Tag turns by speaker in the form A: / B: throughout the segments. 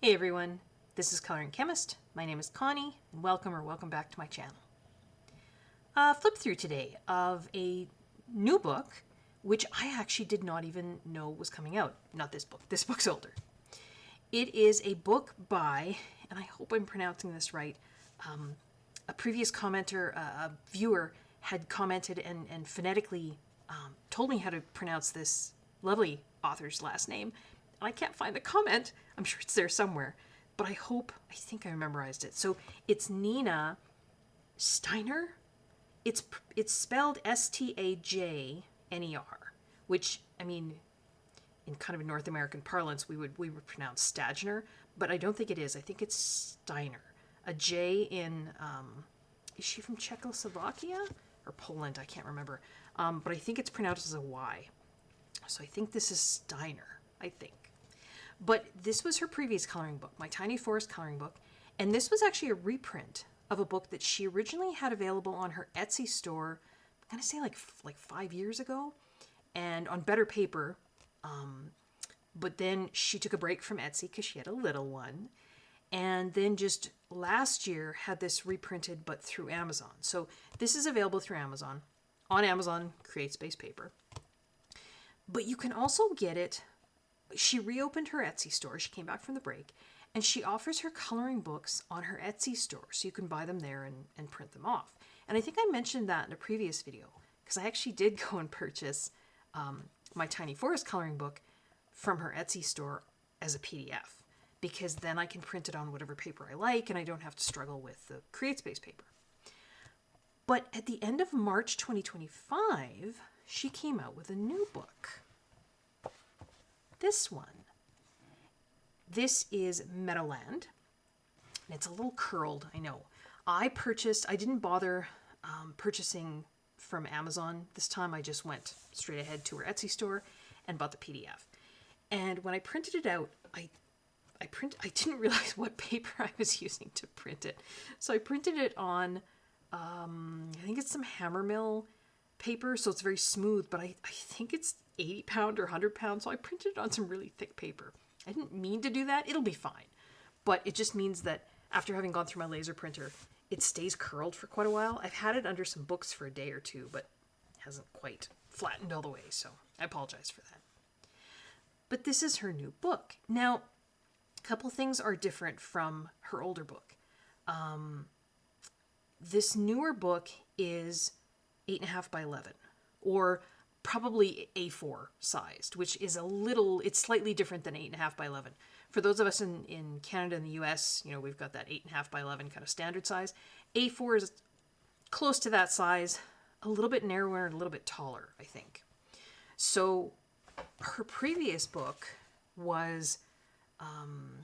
A: Hey everyone, this is Coloring Chemist. My name is Connie, and welcome back to my channel. Flip through today of a new book, which I actually did not even know was coming out. Not this book. This book's older. It is a book by, and I hope I'm pronouncing this right, a previous commenter, a viewer, had commented and phonetically told me how to pronounce this lovely author's last name. I can't find the comment. I'm sure it's there somewhere, but I think I memorized it. So it's Nina Štajner. It's spelled Stajner, which, I mean, in kind of North American parlance, we would pronounce Stajner, but I don't think it is. I think it's Steiner. A J in, is she from Czechoslovakia or Poland? I can't remember. But I think it's pronounced as a Y. So I think this is Steiner, I think. But this was her previous coloring book, my Tiny Forest coloring book, and this was actually a reprint of a book that she originally had available on her Etsy store, I'm going to say like 5 years ago, and on better paper. But then she took a break from Etsy because she had a little one, and then just last year had this reprinted but through Amazon. So this is available through Amazon, on Amazon CreateSpace paper. But you can also get it. She reopened her Etsy store. She came back from the break, and she offers her coloring books on her Etsy store, so you can buy them there and print them off. And I think I mentioned that in a previous video, because I actually did go and purchase my Tiny Forest coloring book from her Etsy store as a PDF, because then I can print it on whatever paper I like, and I don't have to struggle with the CreateSpace paper. But at the end of March 2025, she came out with a new book. This one. This is Meadowland. And it's a little curled, I know. I didn't bother purchasing from Amazon this time. I just went straight ahead to her Etsy store and bought the PDF. And when I printed it out, I didn't realize what paper I was using to print it. So I printed it on, I think it's some Hammermill paper, so it's very smooth, but I think it's 80 pound or 100 pound, so I printed it on some really thick paper. I didn't mean to do that. It'll be fine. But it just means that after having gone through my laser printer, it stays curled for quite a while. I've had it under some books for a day or two, but it hasn't quite flattened all the way, so I apologize for that. But this is her new book. Now, a couple things are different from her older book. This newer book is 8.5 by 11, or probably A4 sized, which is it's slightly different than 8.5 by 11. For those of us in Canada and the US, we've got that 8.5 by 11 kind of standard size. A4 is close to that size, a little bit narrower and a little bit taller, I think. So her previous book was kind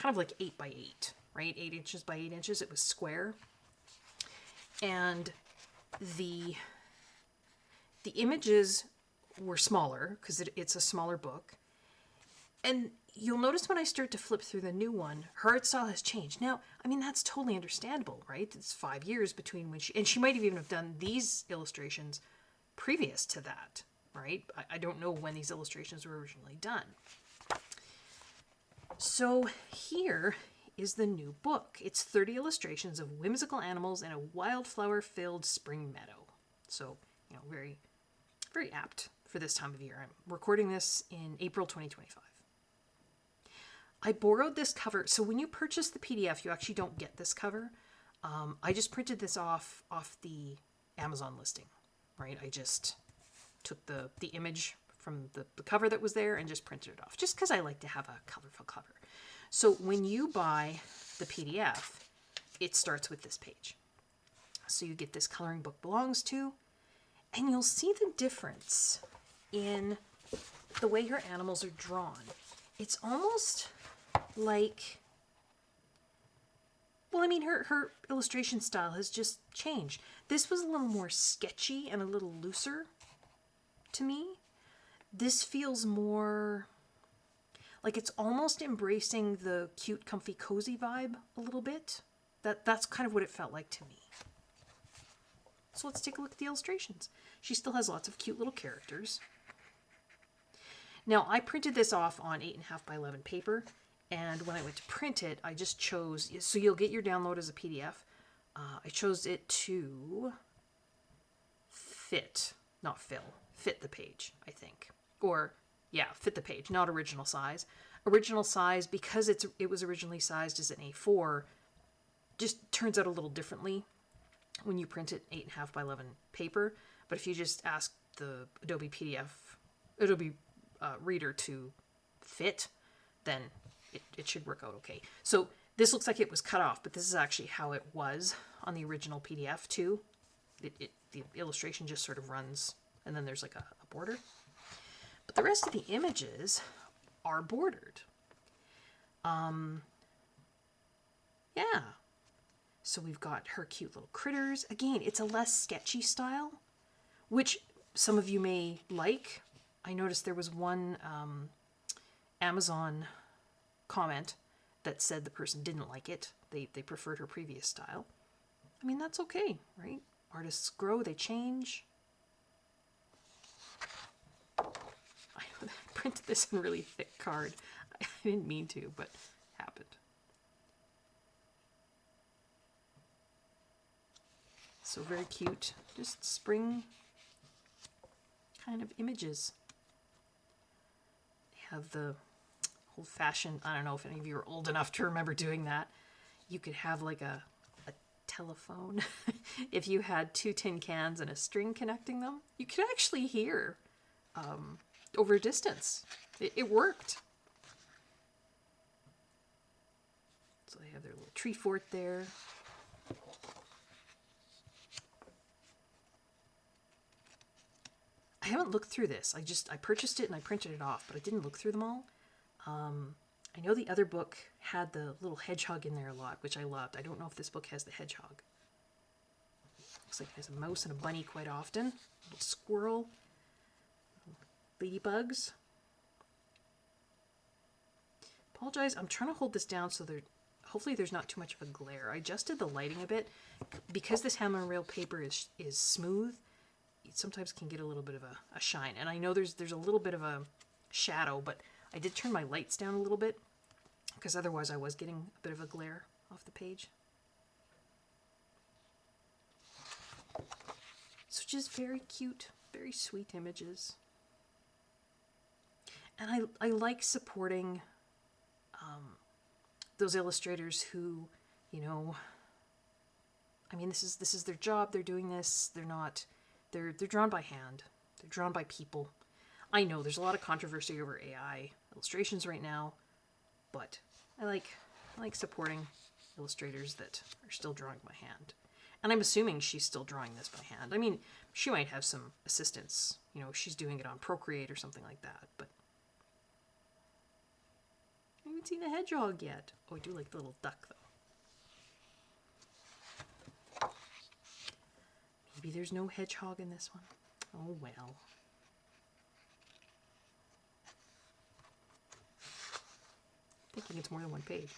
A: of like 8 by 8, right? 8 inches by 8 inches. It was square. And the images were smaller because it's a smaller book. And you'll notice when I start to flip through the new one, her art style has changed. Now, I mean, that's totally understandable, right? It's 5 years between when she might have even have done these illustrations previous to that, right? I don't know when these illustrations were originally done. So here is the new book. It's 30 illustrations of whimsical animals in a wildflower-filled spring meadow. So, very, very apt for this time of year. I'm recording this in April 2025. I borrowed this cover. So when you purchase the PDF, you actually don't get this cover. I just printed this off the Amazon listing, right? I just took the image from the cover that was there and just printed it off, just because I like to have a colorful cover. So when you buy the PDF, it starts with this page. So you get this Coloring Book Belongs To, and you'll see the difference in the way her animals are drawn. It's almost like, well, I mean, her illustration style has just changed. This was a little more sketchy and a little looser to me. This feels more like it's almost embracing the cute, comfy, cozy vibe a little bit. That's kind of what it felt like to me. So let's take a look at the illustrations. She still has lots of cute little characters. Now, I printed this off on 8.5 by 11 paper, And when I went to print it, I just chose, so you'll get your download as a PDF. I chose it to fit, not fill, fit the page, I think. Or, yeah, fit the page, not original size. Original size, because it was originally sized as an A4, just turns out a little differently when you print it 8.5 by 11 paper. But if you just ask the Adobe Reader to fit, then it should work out okay. So this looks like it was cut off, but this is actually how it was on the original PDF too. The illustration just sort of runs, and then there's like a border. But the rest of the images are bordered. Yeah. So we've got her cute little critters. Again, it's a less sketchy style, which some of you may like. I noticed there was one Amazon comment that said the person didn't like it. They preferred her previous style. I mean, that's okay, right? Artists grow, they change. I printed this in really thick card. I didn't mean to, but happened. So very cute. Just spring kind of images. They have the old-fashioned, I don't know if any of you are old enough to remember doing that. You could have like a telephone. If you had 2 tin cans and a string connecting them, you could actually hear over a distance. It worked. So they have their little tree fort there. I haven't looked through this. I purchased it and I printed it off, but I didn't look through them all. I know the other book had the little hedgehog in there a lot, which I loved. I don't know if this book has the hedgehog. Looks like it has a mouse and a bunny quite often. A little squirrel. Ladybugs. Apologize, I'm trying to hold this down so hopefully there's not too much of a glare. I adjusted the lighting a bit. Because this hammer and rail paper is smooth, it sometimes can get a little bit of a shine. And I know there's a little bit of a shadow, but I did turn my lights down a little bit because otherwise I was getting a bit of a glare off the page. So just very cute, very sweet images. And I like supporting those illustrators who, you know, I mean, this is their job. They're doing this. They're drawn by hand. They're drawn by people. I know there's a lot of controversy over AI illustrations right now, but I like supporting illustrators that are still drawing by hand. And I'm assuming she's still drawing this by hand. I mean, she might have some assistance. You know, she's doing it on Procreate or something like that, but I haven't seen the hedgehog yet. Oh, I do like the little duck, though. Maybe there's no hedgehog in this one. Oh, well. Thinking it's more than one page.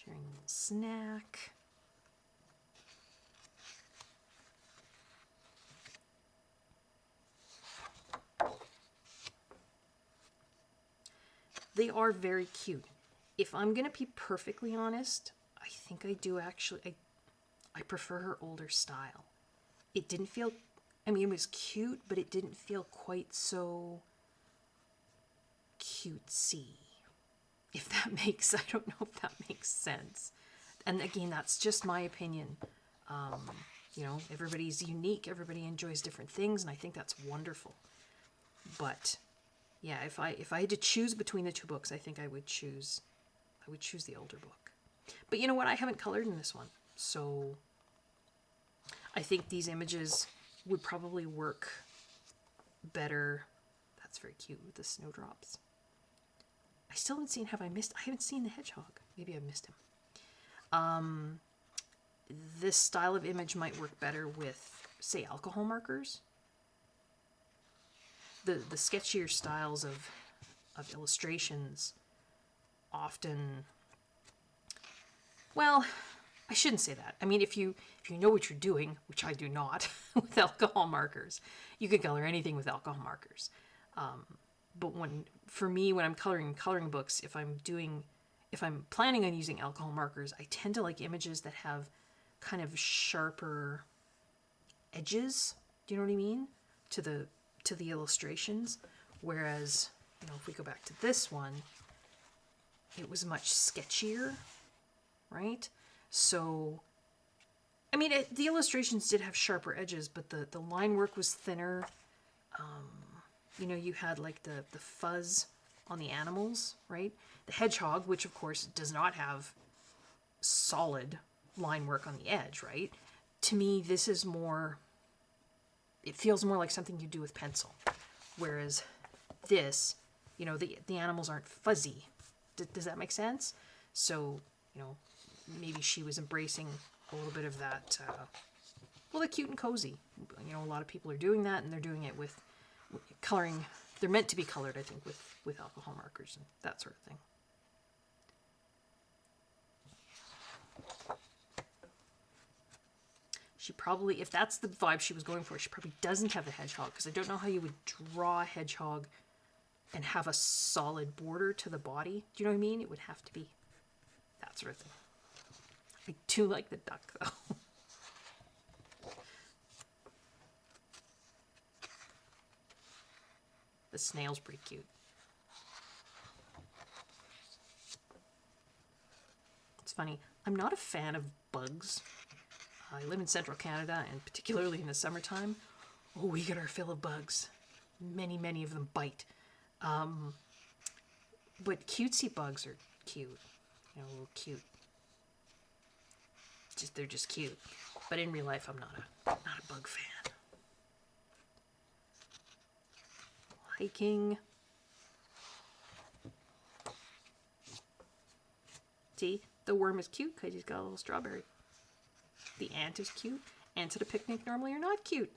A: Sharing a little snack. They are very cute. If I'm going to be perfectly honest, I think I do actually, I prefer her older style. It didn't feel, I mean, it was cute, but it didn't feel quite so cutesy. If that makes, I don't know if that makes sense. And again, that's just my opinion. You know, everybody's unique. Everybody enjoys different things, and I think that's wonderful. But yeah, if I had to choose between the two books, I think I would choose the older book. But you know what? I haven't colored in this one, so I think these images would probably work better. That's very cute with the snowdrops. I still haven't seen. I haven't seen the hedgehog. Maybe I've missed him. This style of image might work better with, say, alcohol markers. The sketchier styles of illustrations often, well, I shouldn't say that. I mean, if you know what you're doing, which I do not, with alcohol markers, you could color anything with alcohol markers. But when for me, when I'm coloring books, if I'm planning on using alcohol markers, I tend to like images that have kind of sharper edges. Do you know what I mean? To the illustrations. Whereas, if we go back to this one, it was much sketchier, right? So, I mean, the illustrations did have sharper edges, but the line work was thinner. You had like the fuzz on the animals, right? The hedgehog, which of course does not have solid line work on the edge, right? To me, this is more, it feels more like something you do with pencil. Whereas this, the animals aren't fuzzy. Does that make sense? So, maybe she was embracing a little bit of that, the cute and cozy. A lot of people are doing that, and they're doing it with coloring. They're meant to be colored, I think, with alcohol markers and that sort of thing. She probably, if that's the vibe she was going for, she probably doesn't have the hedgehog, because I don't know how you would draw a hedgehog and have a solid border to the body. Do you know what I mean? It would have to be that sort of thing. I do like the duck, though. The snail's pretty cute. It's funny. I'm not a fan of bugs. I live in central Canada, and particularly in the summertime, we get our fill of bugs. Many, many of them bite. But cutesy bugs are cute. Cute. They're just cute. But in real life, I'm not a bug fan. Hiking. See, the worm is cute because he's got a little strawberry. The ant is cute. Ants at a picnic normally are not cute.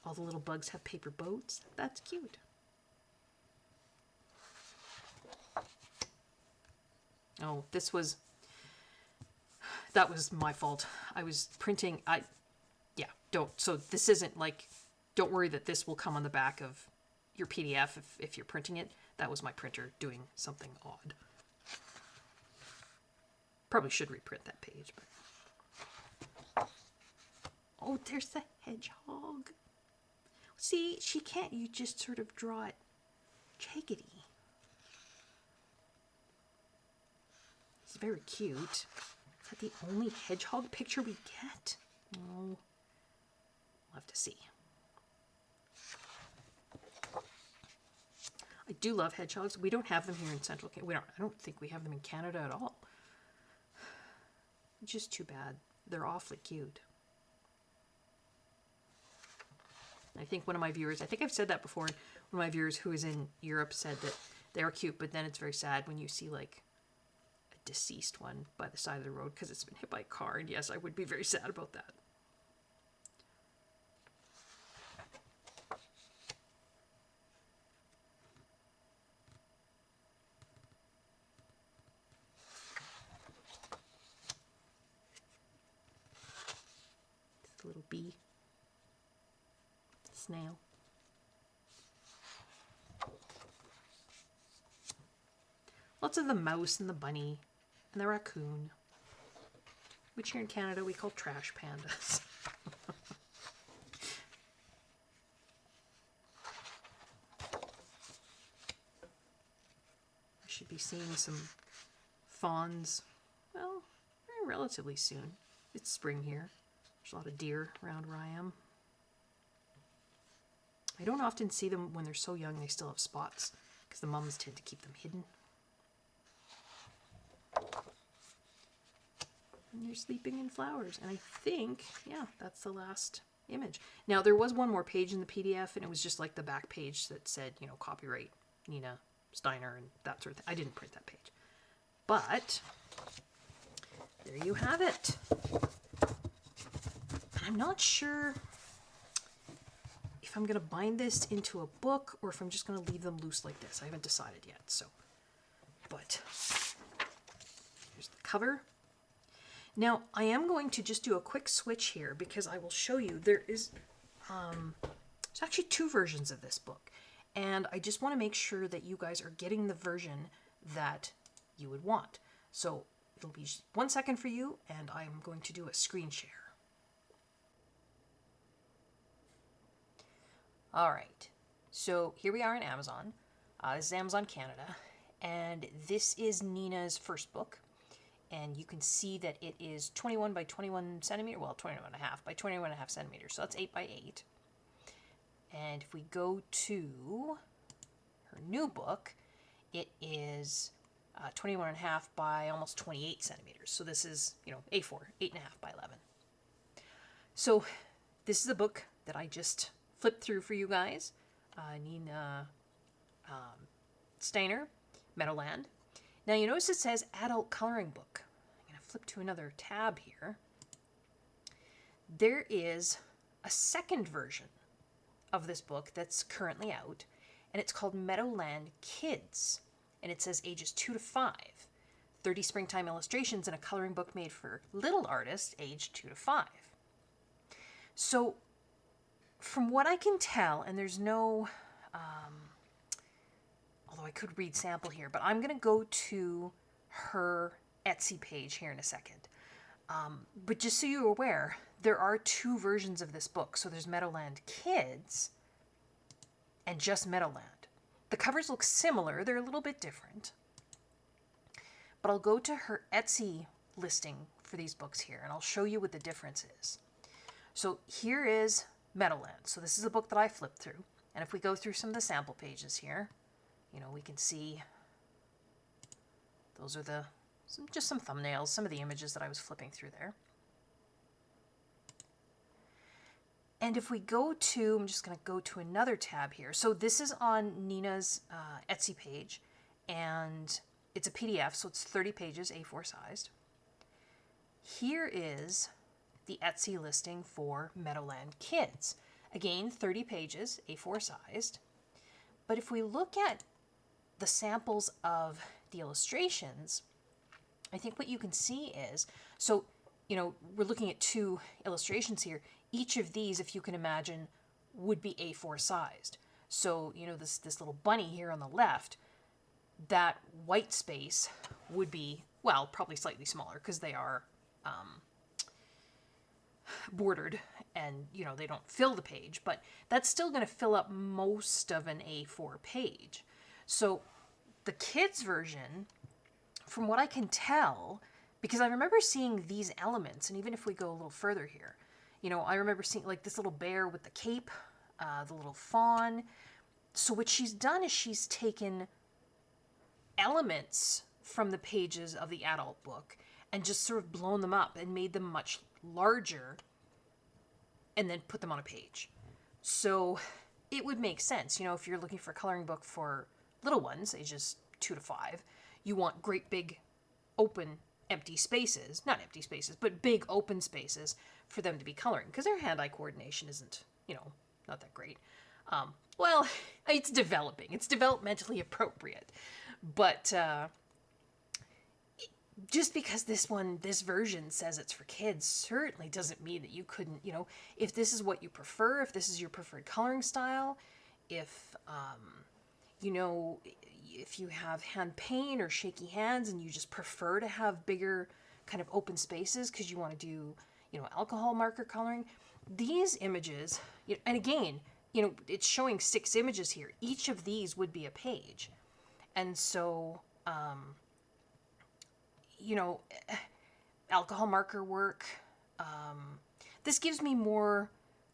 A: All the little bugs have paper boats. That's cute. Oh, that was my fault. I was printing, so this isn't like, don't worry that this will come on the back of your PDF if you're printing it. That was my printer doing something odd. Probably should reprint that page, but. Oh, there's the hedgehog. See, she can't, you just sort of draw it jaggedy. It's very cute. Is that the only hedgehog picture we get? No. We'll have to see. I do love hedgehogs. We don't have them here in Central Canada. I don't think we have them in Canada at all. Just too bad. They're awfully cute. I think one of my viewers, I think I've said that before, one of my viewers who is in Europe said that they're cute, but then it's very sad when you see like a deceased one by the side of the road because it's been hit by a car. And yes, I would be very sad about that. This little bee. Snail. Lots of the mouse and the bunny and the raccoon, which here in Canada we call trash pandas. I should be seeing some fawns, well, relatively soon. It's spring here. There's a lot of deer around where I am. I don't often see them when they're so young they still have spots, because the mums tend to keep them hidden. And they're sleeping in flowers. And I think, yeah, that's the last image. Now, there was one more page in the PDF, and it was just like the back page that said, copyright Nina Štajner and that sort of thing. I didn't print that page. But there you have it. And I'm not sure if I'm going to bind this into a book or if I'm just going to leave them loose like this. I haven't decided yet, so. But here's the cover. Now, I am going to just do a quick switch here because I will show you there is, there's actually 2 versions of this book. And I just want to make sure that you guys are getting the version that you would want. So it'll be 1 second for you, and I'm going to do a screen share. All right, so here we are in Amazon. This is Amazon Canada, and this is Nina's first book. And you can see that it is 21 by 21 centimeter, well, 21.5 by 21.5 centimeters, so that's 8 by 8. And if we go to her new book, it is 21.5 by almost 28 centimeters. So this is, A4, 8.5 by 11. So this is a book that I just flipped through for you guys. Nina Štajner, Meadowland. Now you notice it says adult coloring book. I'm going to flip to another tab here. There is a second version of this book that's currently out, and it's called Meadowland Kids, and it says ages 2 to 5. 30 springtime illustrations in a coloring book made for little artists aged 2 to 5. So from what I can tell, and there's no, although I could read sample here, but I'm going to go to her Etsy page here in a second. But just so you're aware, there are 2 versions of this book. So there's Meadowland Kids and just Meadowland. The covers look similar. They're a little bit different. But I'll go to her Etsy listing for these books here, and I'll show you what the difference is. So here is Meadowland. So this is a book that I flipped through. And if we go through some of the sample pages here, we can see those are just some thumbnails, some of the images that I was flipping through there. And if we go to, I'm just going to go to another tab here. So this is on Nina's Etsy page, and it's a PDF, so it's 30 pages, A4 sized. Here is the Etsy listing for Meadowland Kids. Again, 30 pages, A4 sized. But if we look at the samples of the illustrations, I think what you can see is, so, we're looking at 2 illustrations here. Each of these, if you can imagine, would be A4 sized. So, this little bunny here on the left, that white space would be, well, probably slightly smaller because they are bordered and, they don't fill the page, but that's still going to fill up most of an A4 page. So the kids version, from what I can tell, because I remember seeing these elements, and even if we go a little further here, I remember seeing like this little bear with the cape, the little fawn. So what she's done is she's taken elements from the pages of the adult book and just sort of blown them up and made them much larger and then put them on a page. So it would make sense, if you're looking for a coloring book for little ones, ages 2 to 5, you want great big open empty spaces, not empty spaces, but big open spaces for them to be coloring, because their hand-eye coordination isn't, not that great. Well, it's developing. It's developmentally appropriate. But just because this version says it's for kids certainly doesn't mean that you couldn't, if this is what you prefer, if this is your preferred coloring style, if, if you have hand pain or shaky hands and you just prefer to have bigger kind of open spaces because you want to do, alcohol marker coloring, these images, and again, it's showing 6 images here. Each of these would be a page. And so, alcohol marker work, this gives me more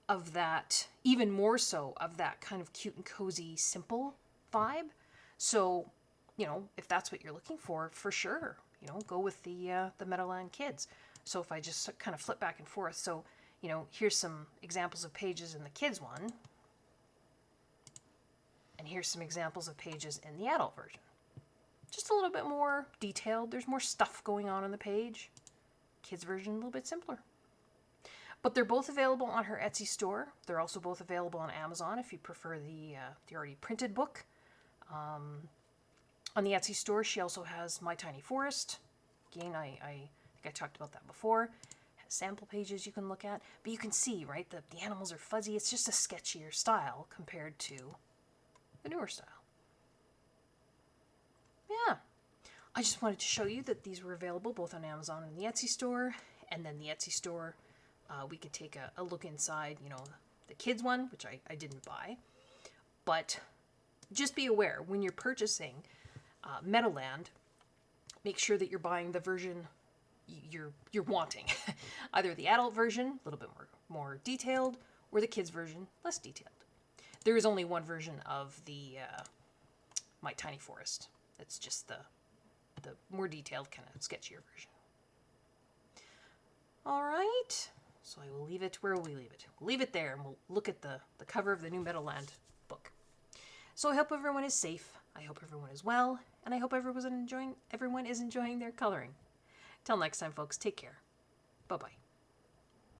A: of that, even more so of that kind of cute and cozy, simple vibe. So, if that's what you're looking for sure, go with the Meadowland Kids. So if I just kind of flip back and forth, so, here's some examples of pages in the kids one, and here's some examples of pages in the adult version. Just a little bit more detailed. There's more stuff going on the page. Kids version, a little bit simpler. But they're both available on her Etsy store. They're also both available on Amazon if you prefer the already printed book. On the Etsy store, she also has My Tiny Forest. Again, I think I talked about that before. Has sample pages you can look at. But you can see, right, the animals are fuzzy. It's just a sketchier style compared to the newer style. Yeah. I just wanted to show you that these were available both on Amazon and the Etsy store. And then the Etsy store, we could take a look inside, the kids one, which I didn't buy. But just be aware, when you're purchasing Meadowland, make sure that you're buying the version you're wanting. Either the adult version, a little bit more detailed, or the kids version, less detailed. There is only one version of the My Tiny Forest. It's just the more detailed, kind of sketchier version. All right, so I will leave it. Where will we leave it? We'll leave it there, and we'll look at the cover of the new Meadowland book. So I hope everyone is safe. I hope everyone is well, and I hope everyone is enjoying their coloring. Till next time, folks, take care. Bye-bye.